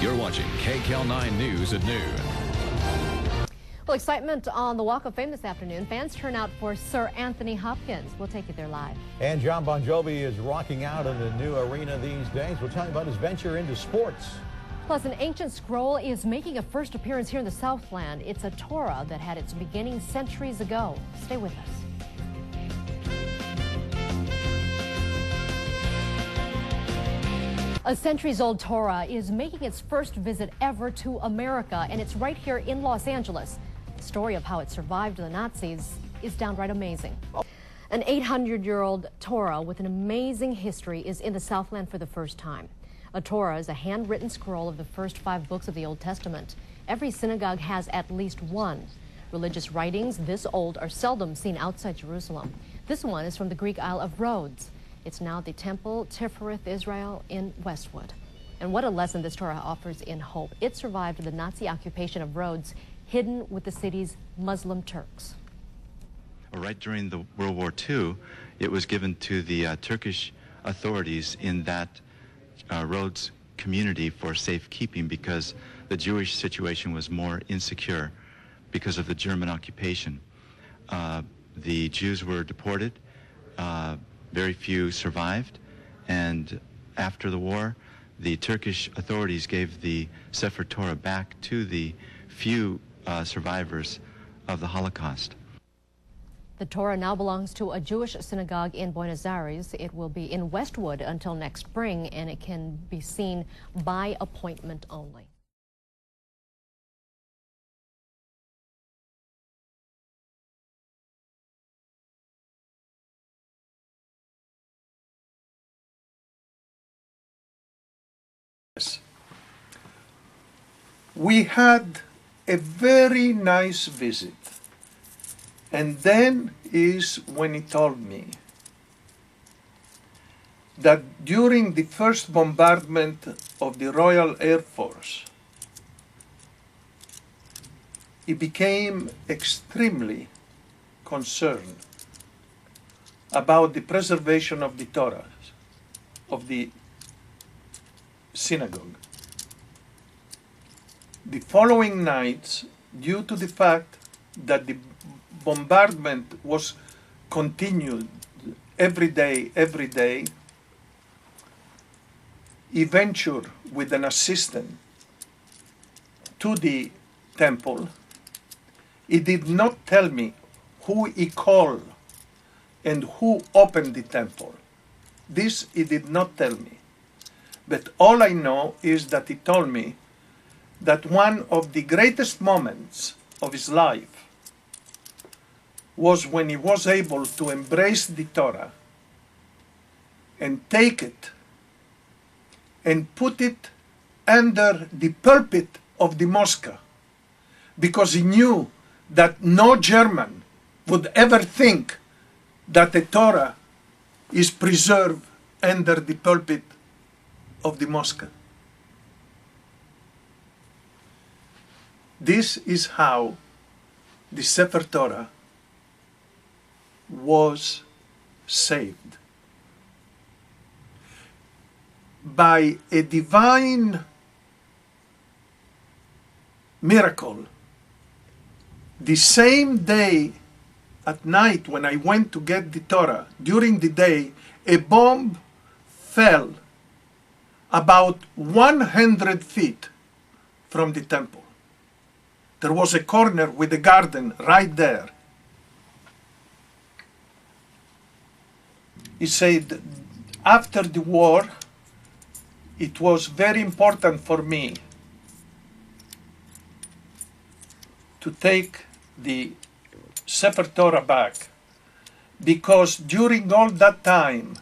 You're watching KCAL9 News at noon. Well, excitement on the Walk of Fame this afternoon. Fans turn out for Sir Anthony Hopkins. We'll take you there live. And John Bon Jovi is rocking out in the new arena these days. We'll tell you about his venture into sports. Plus, an ancient scroll is making a first appearance here in the Southland. It's a Torah that had its beginning centuries ago. Stay with us. A centuries-old Torah is making its first visit ever to America, and it's right here in Los Angeles. The story of how it survived the Nazis is downright amazing. An 800-year-old Torah with an amazing history is in the Southland for the first time. A Torah is a handwritten scroll of the first 5 books of the Old Testament. Every synagogue has at least one. Religious writings this old are seldom seen outside Jerusalem. This one is from the Greek Isle of Rhodes. It's now the Temple Tifereth Israel in Westwood. And what a lesson this Torah offers in hope. It survived the Nazi occupation of Rhodes, hidden with the city's Muslim Turks. Right during the World War II, it was given to the Turkish authorities in that Rhodes community for safekeeping because the Jewish situation was more insecure because of the German occupation. The Jews were deported. Very few survived, and after the war, the Turkish authorities gave the Sefer Torah back to the few survivors of the Holocaust. The Torah now belongs to a Jewish synagogue in Buenos Aires. It will be in Westwood until next spring, and it can be seen by appointment only. We had a very nice visit, and then is when he told me that during the first bombardment of the Royal Air Force, he became extremely concerned about the preservation of the Torah, of the synagogue. The following nights, due to the fact that the bombardment was continued every day, he ventured with an assistant to the temple. He did not tell me who he called and who opened the temple. This he did not tell me. But all I know is that he told me that one of the greatest moments of his life was when he was able to embrace the Torah and take it and put it under the pulpit of the mosque, because he knew that no German would ever think that the Torah is preserved under the pulpit of the mosque. This is how the Sefer Torah was saved. By a divine miracle, the same day at night when I went to get the Torah, during the day, a bomb fell about 100 feet from the temple. There was a corner with a garden right there. He said, after the war, it was very important for me to take the Sefer Torah back, because during all that time,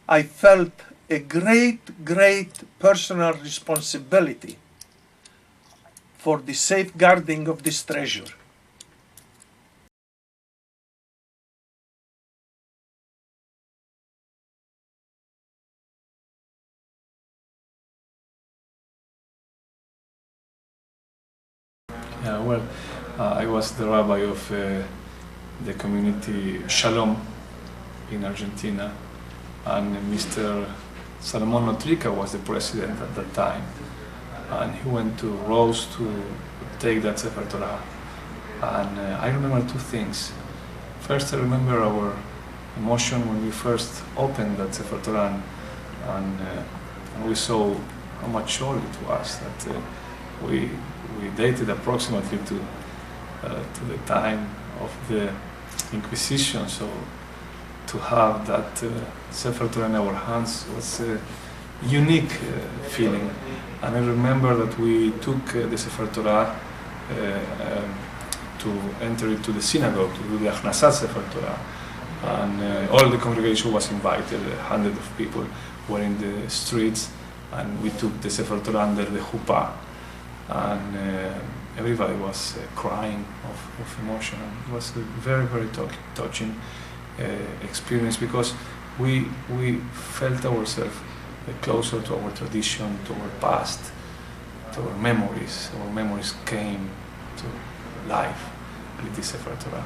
I felt a great personal responsibility for the safeguarding of this treasure. I was the rabbi of the community Shalom in Argentina, and Mr. Salomon Notrica was the president at that time. and he went to Rose to take that Sefer Torah. And I remember two things. First, I remember our emotion when we first opened that Sefer Torah, and we saw how much joy it was that we dated approximately to the time of the Inquisition. So to have that Sefer Torah in our hands was a unique feeling. And I remember that we took the Sefer Torah to enter into the synagogue to do the Achnasat Sefer Torah. And all the congregation was invited, hundreds of people were in the streets, and we took the Sefer Torah under the chuppah. And everybody was crying of emotion. And it was a very, very touching experience, because we felt ourselves closer to our tradition, to our past, to our memories. Our memories came to life with the Sefer Torah.